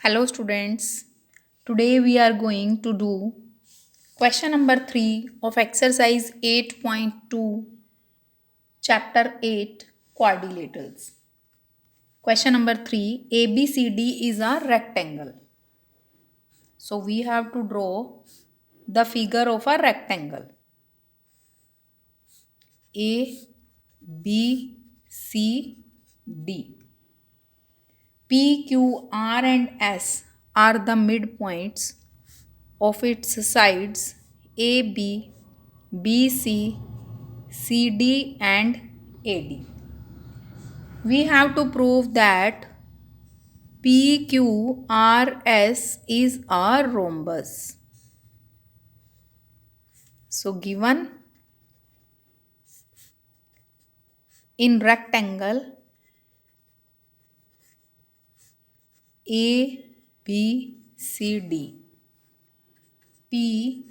Hello students. Today we are going to do question number 3 of exercise 8.2 chapter 8 quadrilaterals. Question number 3, ABCD is a rectangle. So we have to draw the figure of a rectangle. A, B, C, D. P, Q, R and S are the midpoints of its sides A, B, B, C, C, D and AD. We have to prove that PQRS is a rhombus. So given in rectangle A, B, C, D, P,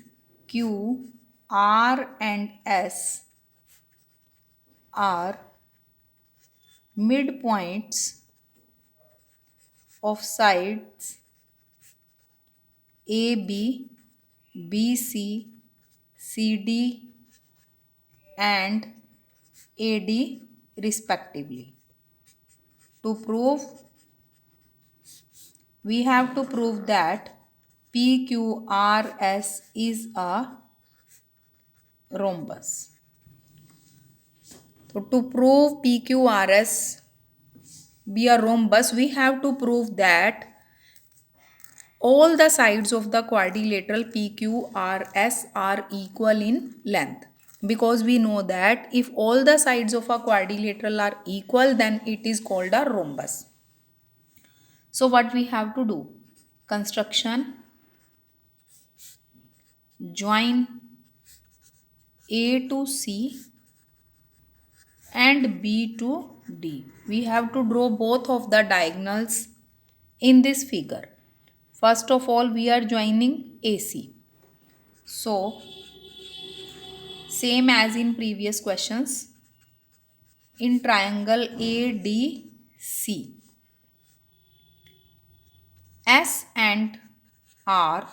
Q, R and S are midpoints of sides AB, BC, CD and AD respectively. To prove, we have to prove that PQRS is a rhombus. So to prove PQRS be a rhombus, we have to prove that all the sides of the quadrilateral PQRS are equal in length. Because we know that if all the sides of a quadrilateral are equal, then it is called a rhombus. So what we have to do? Construction, join A to C and B to D. We have to draw both of the diagonals in this figure. First of all, we are joining AC. So, same as in previous questions, in triangle ADC, S and R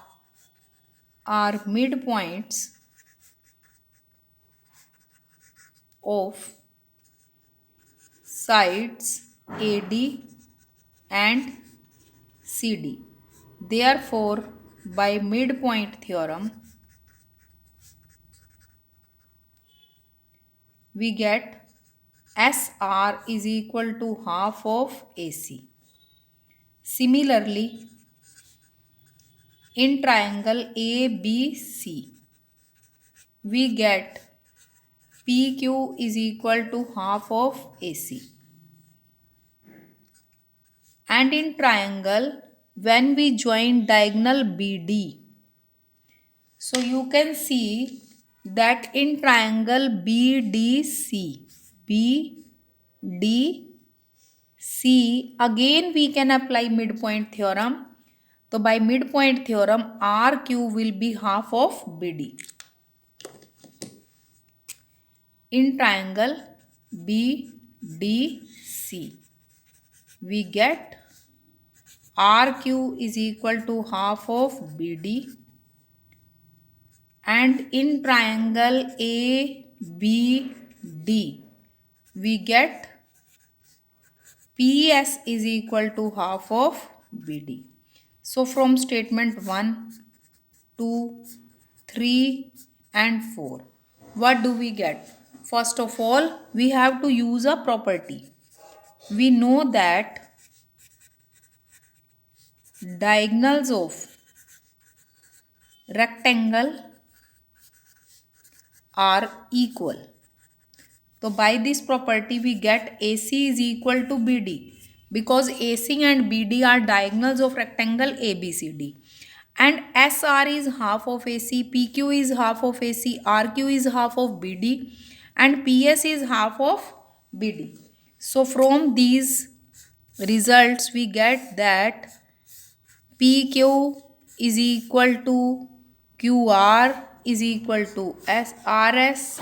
are midpoints of sides AD and CD. Therefore, by midpoint theorem, we get SR is equal to half of AC. Similarly, in triangle ABC, we get PQ is equal to half of AC. And in triangle, when we join diagonal BD, so you can see that in triangle BDC, again we can apply midpoint theorem. So by midpoint theorem, RQ will be half of BD. In triangle BDC, we get RQ is equal to half of BD, and in triangle ABD, we get PS is equal to half of BD. So from statement 1, 2, 3 and 4, what do we get? First of all, we have to use a property. We know that diagonals of rectangle are equal. So by this property we get AC is equal to BD, because AC and BD are diagonals of rectangle ABCD. And SR is half of AC, PQ is half of AC, RQ is half of BD and PS is half of BD. So from these results we get that PQ is equal to QR is equal to SRS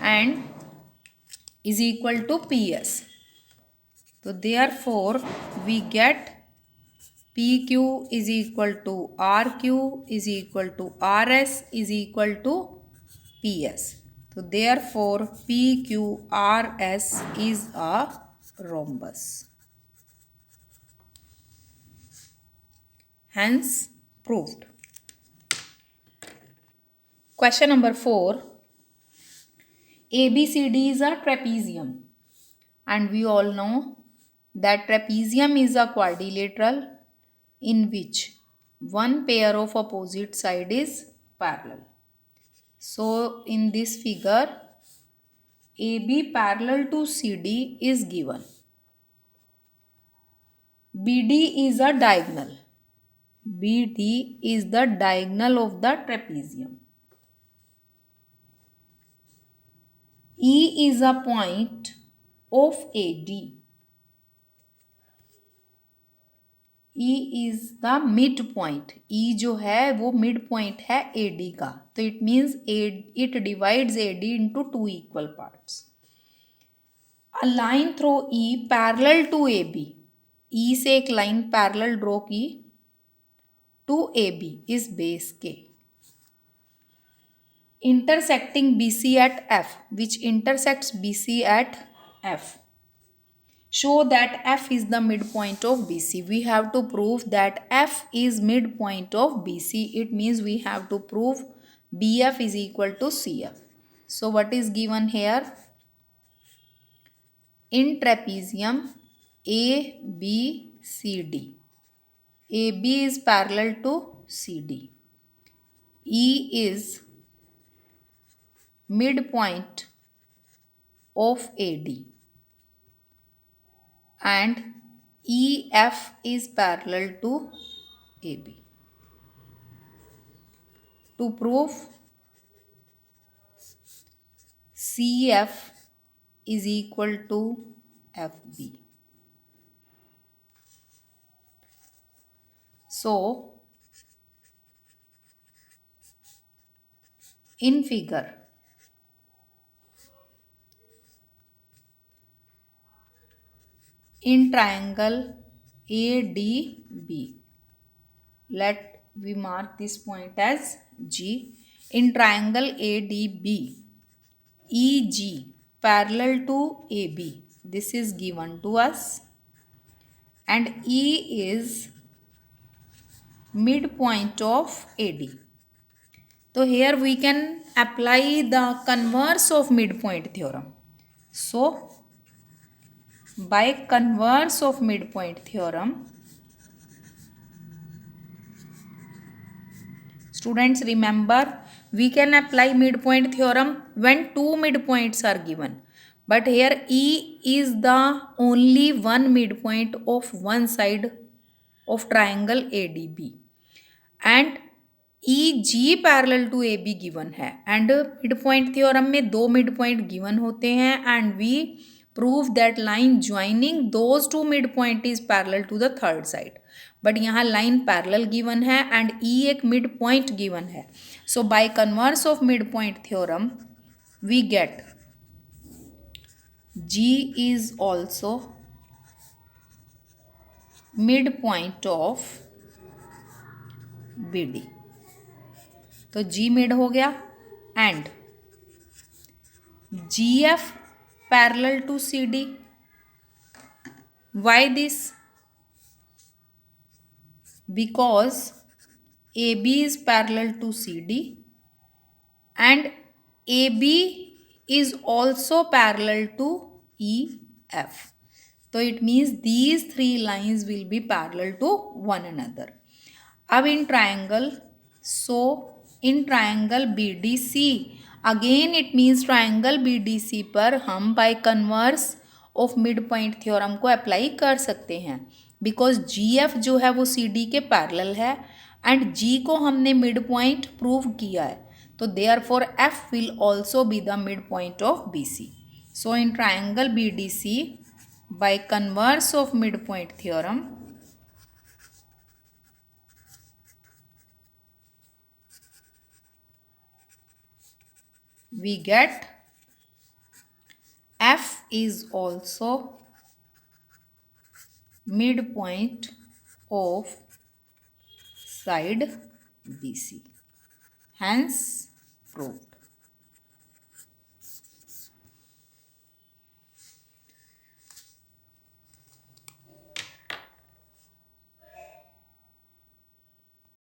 and is equal to PS. So therefore we get PQ is equal to RQ is equal to RS is equal to PS. So therefore PQRS is a rhombus. Hence proved. Question number 4. ABCD is a trapezium, and we all know that trapezium is a quadrilateral in which one pair of opposite side is parallel. So in this figure, AB parallel to CD is given. BD is a diagonal. BD is the diagonal of the trapezium. E is a point of AD. E is the midpoint. E जो है वो midpoint है AD का. तो it means it divides AD into two equal parts. A line through E parallel to AB. E से एक line parallel draw की to AB is base K. Intersecting BC at F, which intersects BC at F. Show that F is the midpoint of BC. We have to prove that F is midpoint of BC. It means we have to prove BF is equal to CF. So what is given here? In trapezium ABCD. AB is parallel to CD. E is midpoint of AD. And EF is parallel to AB. To prove CF is equal to FB. So, in figure, in triangle ADB, let we mark this point as G. In triangle ADB, EG parallel to AB, this is given to us, and E is midpoint of AD. So here we can apply the converse of midpoint theorem. So by converse of midpoint theorem, students remember, we can apply midpoint theorem when two midpoints are given. But here E is the only one midpoint of one side of triangle ADB. And EG parallel to AB given है. And midpoint theorem में दो midpoint given होते हैं. And we prove that line joining those two midpoint is parallel to the third side. But यहाँ line parallel given है and E एक midpoint given है. So by converse of midpoint theorem, we get G is also midpoint of BD. तो G mid हो गया and GF parallel to CD. Why this? Because AB is parallel to CD and AB is also parallel to EF. So it means these three lines will be parallel to one another. अब in triangle, so in triangle BDC, again it means triangle BDC पर हम by converse of midpoint theorem को apply कर सकते हैं, because GF जो है वो CD के पैरेलल है and G को हमने midpoint प्रूव किया है, तो therefore F will also be the midpoint of BC. So in triangle BDC, by converse of midpoint theorem, we get F is also midpoint of side BC. Hence proved.